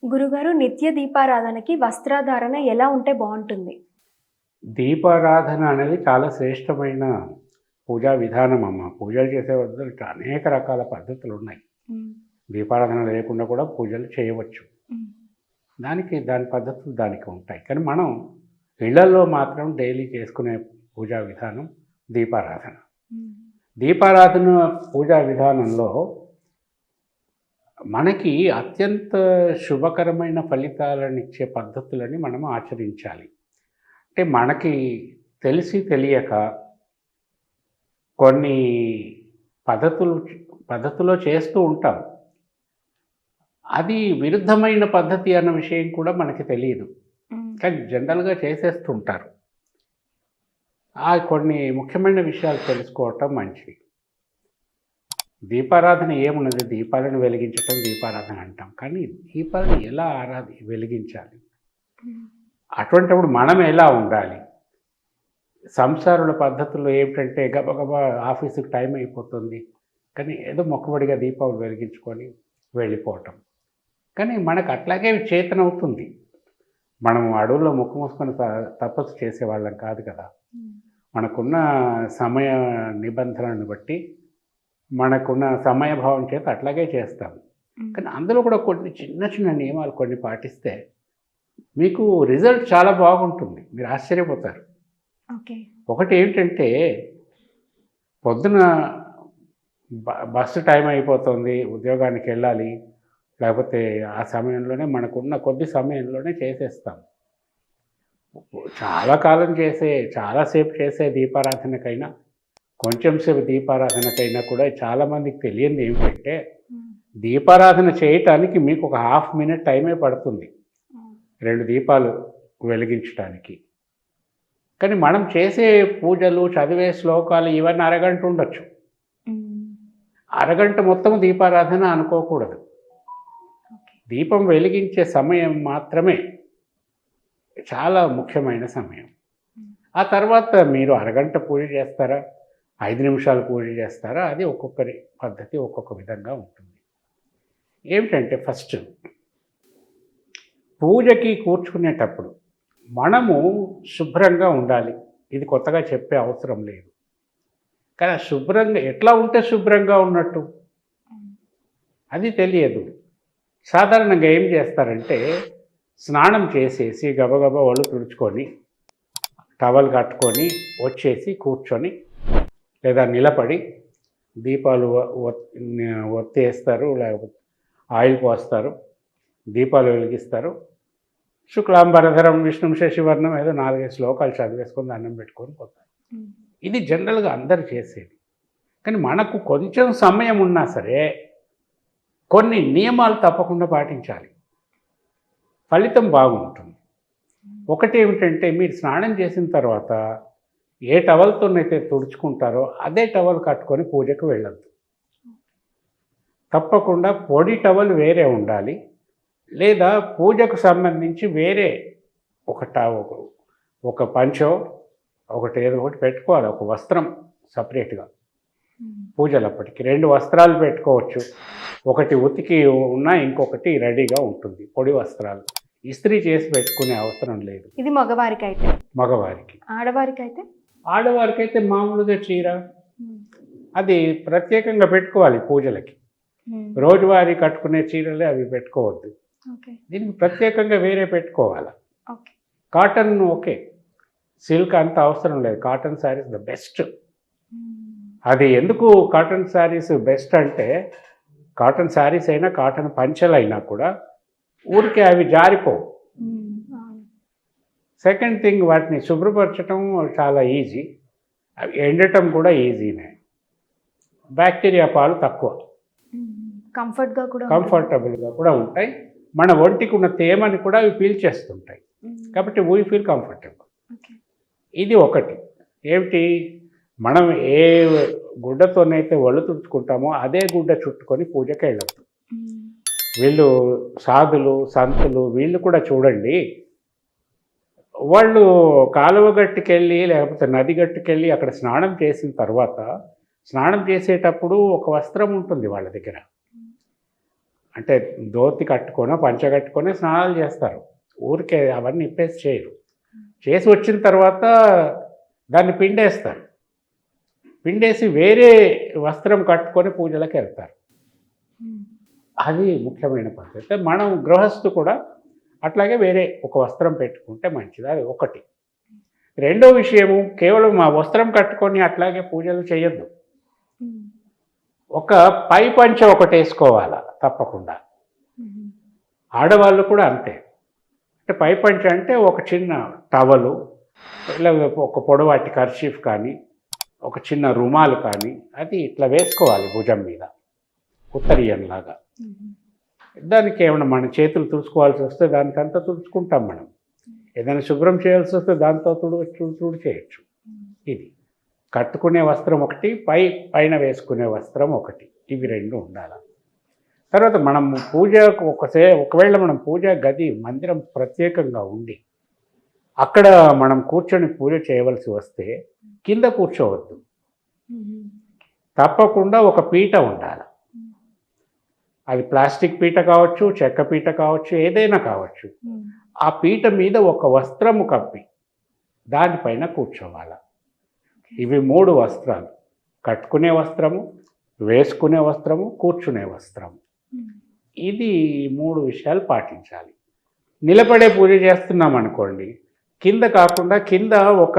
గురుగారు, నిత్య దీపారాధనకి వస్త్రధారణ ఎలా ఉంటే బావుంటుంది? దీపారాధన అనేది చాలా శ్రేష్టమైన పూజా విధానం అమ్మ. పూజలు చేసే వద్దకు అనేక రకాల పద్ధతులున్నాయి. హ్మ్. దీపారాధన లేకుండా కూడా పూజలు చేయవచ్చు. హ్మ్. దాని పద్ధతులు దానికి ఉంటాయి. కానీ మనం ఇళ్లల్లో మాత్రం డైలీ చేసుకునే పూజా విధానం దీపారాధన. హ్మ్. దీపారాధన పూజా విధానంలో మనకి అత్యంత శుభకరమైన ఫలితాలనిచ్చే పద్ధతులని మనం ఆచరించాలి. అంటే మనకి తెలిసి తెలియక కొన్ని పద్ధతిలో చేస్తూ ఉంటాం. అది విరుద్ధమైన పద్ధతి అన్న విషయం కూడా మనకి తెలియదు. హ్మ్. కానీ జనరల్‌గా చేసేస్తుంటారు. ఆ కొన్ని ముఖ్యమైన విషయాలు తెలుసుకోవటం మంచిది. దీపారాధన ఏమున్నది? దీపాలను వెలిగించటం దీపారాధన అంటాం. కానీ దీపాలను ఎలా వెలిగించాలి? హ్మ్. అటువంటప్పుడు మనం ఎలా ఉండాలి? సంసారుల పద్ధతుల్లో ఏమిటంటే గబగబా ఆఫీసుకి టైం అయిపోతుంది. కానీ ఏదో మొక్కుబడిగా దీపాలు వెలిగించుకొని వెళ్ళిపోవటం. కానీ మనకు అట్లాగే చేతనవుతుంది. మనం అడవుల్లో ముక్కు మూసుకొని తపస్సు చేసేవాళ్ళం కాదు కదా! హ్మ్. మనకున్న సమయ నిబంధనలను బట్టి, మనకున్న సమయభావం చేత అట్లాగే చేస్తాం. హ్మ్. కానీ అందులో కూడా కొన్ని చిన్న చిన్న నియమాలు కొన్ని పాటిస్తే మీకు రిజల్ట్ చాలా బాగుంటుంది. మీరు ఆశ్చర్యపోతారు. ఓకే. ఒకటి ఏంటంటే పొద్దున బస్సు టైం అయిపోతుంది, ఉద్యోగానికి వెళ్ళాలి. లేకపోతే ఆ సమయంలోనే మనకున్న కొద్ది సమయంలోనే చేసేస్తాం. చాలాసేపు చేసే దీపారాధనకైనా, కొంచెం సేపు దీపారాధనకైనా కూడా చాలామందికి తెలియంది ఏమిటంటే, హ్మ్. దీపారాధన చేయటానికి మీకు ఒక హాఫ్ మినిట్ టైమే పడుతుంది. హ్మ్. 2 దీపాలు వెలిగించటానికి. కానీ మనం చేసే పూజలు, చదివే శ్లోకాలు ఇవన్నీ అరగంట ఉండొచ్చు. హ్మ్. అరగంట మొత్తం దీపారాధన అనుకోకూడదు. ఓకే. దీపం వెలిగించే సమయం మాత్రమే చాలా ముఖ్యమైన సమయం. హ్మ్. ఆ తర్వాత మీరు అరగంట పూజ చేస్తారా? 5 నిమిషాలు పూజ చేస్తారా? అది ఒక్కొక్కరి పద్ధతి ఒక్కొక్క విధంగా ఉంటుంది. ఏమిటంటే ఫస్ట్ పూజకి కూర్చునేటప్పుడు మనము శుభ్రంగా ఉండాలి. ఇది కొత్తగా చెప్పే అవసరం లేదు. కానీ శుభ్రంగా ఎట్లా ఉంటే శుభ్రంగా ఉన్నట్టు? హ్మ్. అది తెలియదు. సాధారణంగా ఏం చేస్తారంటే స్నానం చేసేసి గబగబా ఒళ్ళు తుడుచుకొని, టవల్ కట్టుకొని వచ్చేసి కూర్చొని లేదా నిలబడి దీపాలు ఒత్తేస్తారు, లేకపోతే ఆయిల్ పోస్తారు, దీపాలు వెలిగిస్తారు. శుక్లాంబరధరం విష్ణుం శశివర్ణం ఏదో 4, 5 శ్లోకాలు చదివేసుకొని దండం పెట్టుకొని పోతారు. హ్మ్. ఇది జనరల్గా అందరూ చేసేది. కానీ మనకు కొంచెం సమయం ఉన్నా సరే కొన్ని నియమాలు తప్పకుండా పాటించాలి. ఫలితం బాగుంటుంది. ఒకటి ఏమిటంటే మీరు స్నానం చేసిన తర్వాత ఏ టవల్తోనైతే తుడుచుకుంటారో అదే టవల్ కట్టుకొని పూజకు వెళ్ళొద్దు. తప్పకుండా పొడి టవల్ వేరే ఉండాలి. లేదా పూజకు సంబంధించి వేరే ఒక పంచో ఏదో ఒకటి పెట్టుకోవాలి. ఒక వస్త్రం సపరేట్గా హ్మ్. పూజలప్పటికి 2 వస్త్రాలు పెట్టుకోవచ్చు. ఒకటి ఉతికి ఉన్నా ఇంకొకటి రెడీగా ఉంటుంది. పొడి వస్త్రాలు ఇస్త్రీ చేసి పెట్టుకునే అవసరం లేదు ఇది మగవారికైతే. మగవారికి. ఆడవారికైతే? ఆడవారికైతే మామూలుగా చీర హ్మ్. అది ప్రత్యేకంగా పెట్టుకోవాలి పూజలకి. హ్మ్. రోజువారీ కట్టుకునే చీరలే అవి పెట్టుకోవద్దు. ఓకే. దీనికి ప్రత్యేకంగా వేరే పెట్టుకోవాలి. ఓకే. Cotton okay. సిల్క్ అంత అవసరం లేదు. Cotton saris the best. హ్మ్. అది ఎందుకు కాటన్ శారీస్ బెస్ట్ అంటే, కాటన్ శారీస్ అయినా, కాటన్ పంచెలైనా కూడా ఊరికే అవి జారిపోవు. హ్మ్. అవును. సెకండ్ థింగ్ వాటిని శుభ్రపరచడం చాలా ఈజీ. అవి ఎండటం కూడా ఈజీనే. బ్యాక్టీరియా పాలు తక్కువ. హ్మ్. కంఫర్ట్‌గా కూడా ఉంటుంది. కంఫర్టబుల్గా కూడా ఉంటాయి. మన ఒంటికి ఉన్న తేమని కూడా అవి పీల్చేస్తుంటాయి. హ్మ్. కాబట్టి వీ ఫీల్ కంఫర్టబుల్. ఓకే. ఇది ఒకటి. ఏమిటి? మనం ఏ గుడ్డతోనైతే ఒళ్ళు తుడుచుకుంటామో అదే గుడ్డ చుట్టుకొని పూజకి వెళ్ళొద్దు. హ్మ్. వీళ్ళు సాధులు, సంతులు వీళ్ళు కూడా చూడండి. వాళ్ళు కాలువ గట్టుకెళ్ళి లేకపోతే నది గట్టుకెళ్ళి అక్కడ స్నానం చేసిన తర్వాత, స్నానం చేసేటప్పుడు ఒక వస్త్రం ఉంటుంది వాళ్ళ దగ్గర. అంటే ధోతి కట్టుకొనో పంచ కట్టుకొనే స్నానాలు చేస్తారు. ఊరికే అవన్నీ ఇప్పేసి చేయరు. చేసి వచ్చిన తర్వాత దాన్ని పిండేస్తారు. పిండేసి వేరే వస్త్రం కట్టుకొని పూజలకు వెళ్తారు. అది ముఖ్యమైన పద్ధతి. మనం గృహస్థు కూడా అట్లాగే వేరే ఒక వస్త్రం పెట్టుకుంటే మంచిది. అది ఒకటి. రెండో విషయము, కేవలం ఆ వస్త్రం కట్టుకొని అట్లాగే పూజలు చేయొద్దు. ఒక పై పంచ ఒకటి వేసుకోవాలా తప్పకుండా. ఆడవాళ్ళు కూడా అంతే. అంటే పై పంచ అంటే ఒక చిన్న టవలు, ఇలా ఒక పొడవాటి కర్చీఫ్ కానీ, ఒక చిన్న రుమాలు కానీ, అది ఇట్లా వేసుకోవాలి భుజం మీద, ఉత్తరీయంలాగా. దానికి ఏమైనా మన చేతులు తుడుచుకోవాల్సి వస్తే దానికంతా తుడుచుకుంటాం మనం. ఏదైనా శుభ్రం చేయాల్సి వస్తే దాంతో తుడు చేయొచ్చు. ఇది కట్టుకునే వస్త్రం ఒకటి, పైన వేసుకునే వస్త్రం ఒకటి, ఇవి రెండు ఉండాలి. తర్వాత మనం పూజకు ఒకవేళ మనం పూజ గది మందిరం ప్రత్యేకంగా ఉండి అక్కడ మనం కూర్చొని పూజ చేయవలసి వస్తే కింద కూర్చోవద్దు. తప్పకుండా ఒక పీట ఉండాలి. అది ప్లాస్టిక్ పీట కావచ్చు, చెక్క పీట కావచ్చు, ఏదైనా కావచ్చు. ఆ పీట మీద ఒక వస్త్రము కప్పి దానిపైన కూర్చోవాలి. ఇవి 3 వస్త్రాలు: కట్టుకునే వస్త్రము, వేసుకునే వస్త్రము, కూర్చునే వస్త్రము. ఇది 3 విషయాలు పాటించాలి. నిలబడే పూజ చేస్తున్నాం అనుకోండి, కింద కాకుండా కింద ఒక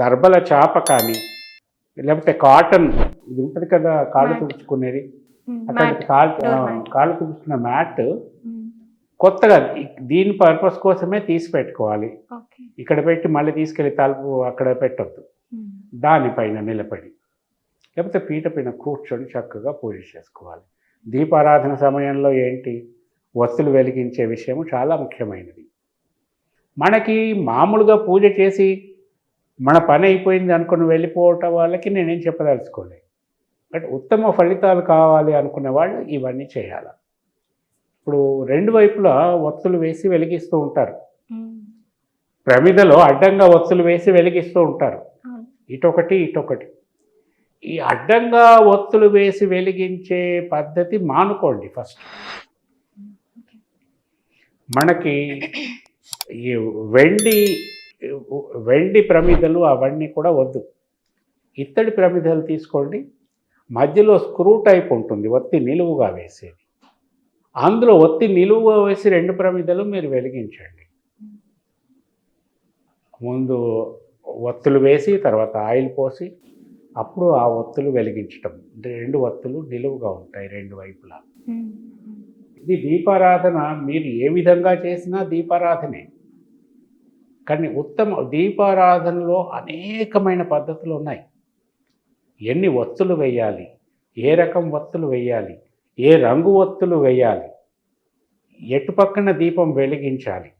దర్బల చాప కానీ, లేకపోతే కాటన్ ఇది ఉంటుంది కదా కాళ్ళు తుడుచుకునేది, అట్లాంటి కాళ్ళు తుడుచుకున్న మ్యాట్ కొత్తగా దీని పర్పస్ కోసమే తీసి పెట్టుకోవాలి. ఇక్కడ పెట్టి మళ్ళీ తీసుకెళ్ళి తలుపు అక్కడ పెట్టొద్దు. దానిపైన నిలబడి లేకపోతే పీట పైన కూర్చొని చక్కగా పూజ చేసుకోవాలి. దీపారాధన సమయంలో ఏంటి, ఒత్తులు వెలిగించే విషయము చాలా ముఖ్యమైనది. మనకి మామూలుగా పూజ చేసి మన పని అయిపోయింది అనుకుని వెళ్ళిపోవటం వాళ్ళకి నేనేం చెప్పదలుచుకోలేదు. బట్ ఉత్తమ ఫలితాలు కావాలి అనుకునే వాళ్ళు ఇవన్నీ చేయాలి. ఇప్పుడు 2 వైపులా ఒత్తులు వేసి వెలిగిస్తూ ఉంటారు. ప్రమిదలో అడ్డంగా ఒత్తులు వేసి వెలిగిస్తూ ఉంటారు, ఇటొకటి ఇటొకటి. ఈ అడ్డంగా ఒత్తులు వేసి వెలిగించే పద్ధతి మానుకోండి ఫస్ట్. మనకి ఈ వెండి ప్రమిదలు అవన్నీ కూడా వద్దు. ఇత్తడి ప్రమిదలు తీసుకోండి. మధ్యలో స్క్రూ టైప్ ఉంటుంది, ఒత్తి నిలువుగా వేసేది. అందులో ఒత్తి నిలువుగా వేసి 2 ప్రమిదలు మీరు వెలిగించండి. ముందు ఒత్తులు వేసి తర్వాత ఆయిల్ పోసి అప్పుడు ఆ ఒత్తులు వెలిగించటం. 2 ఒత్తులు నిలువుగా ఉంటాయి 2 వైపులా. ఇది దీపారాధన మీరు ఏ విధంగా చేసినా దీపారాధనే. కానీ ఉత్తమ దీపారాధనలో అనేకమైన పద్ధతులు ఉన్నాయి. ఎన్ని ఒత్తులు వేయాలి, ఏ రకం ఒత్తులు వేయాలి, ఏ రంగు ఒత్తులు వేయాలి, ఎటుపక్కన దీపం వెలిగించాలి,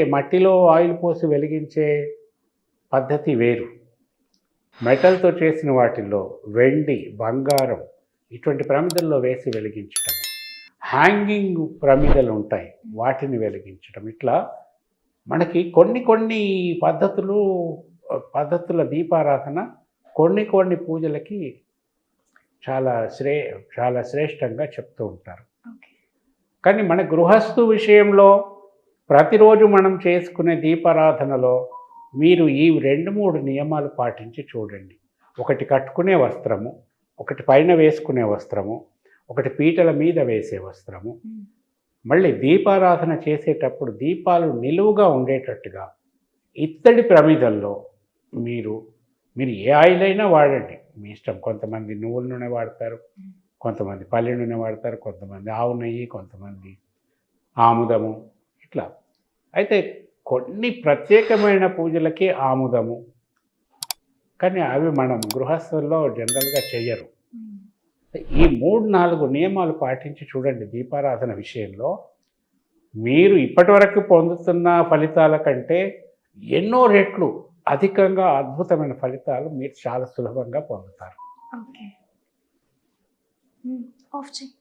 మట్టిలో ఆయిల్ పోసి వెలిగించే పద్ధతి వేరు, మెటల్తో చేసిన వాటిల్లో వెండి, బంగారం ఇటువంటి ప్రమిదల్లో వేసి వెలిగించటం, హ్యాంగింగ్ ప్రమిదలు ఉంటాయి వాటిని వెలిగించటం. ఇట్లా మనకి కొన్ని పద్ధతుల దీపారాధన కొన్ని పూజలకి చాలా శ్రేష్టంగా చెప్తూ ఉంటారు. కానీ మన గృహస్థు విషయంలో ప్రతిరోజు మనం చేసుకునే దీపారాధనలో మీరు ఈ 2-3 నియమాలు పాటించి చూడండి. ఒకటి కట్టుకునే వస్త్రము, ఒకటి పైన వేసుకునే వస్త్రము, ఒకటి పీటల మీద వేసే వస్త్రము. మళ్ళీ దీపారాధన చేసేటప్పుడు దీపాలు నిలువుగా ఉండేటట్టుగా ఇత్తడి ప్రమిదల్లో మీరు ఏ ఆయిల్ అయినా వాడండి, మీ ఇష్టం. కొంతమంది నువ్వుల నూనె వాడతారు, కొంతమంది పల్లి నూనె వాడతారు, కొంతమంది ఆవు నెయ్యి, కొంతమంది ఆముదము, ఇట్లా. అయితే కొన్ని ప్రత్యేకమైన పూజలకి ఆముదము, కానీ అవి మనం గృహస్థుల్లో జనరల్గా చెయ్యరు. ఈ 3-4 నియమాలు పాటించి చూడండి. దీపారాధన విషయంలో మీరు ఇప్పటివరకు పొందుతున్న ఫలితాల కంటే ఎన్నో రెట్లు అధికంగా అద్భుతమైన ఫలితాలు మీరు చాలా సులభంగా పొందుతారు. ఓకే, ఆఫ్ చేయి.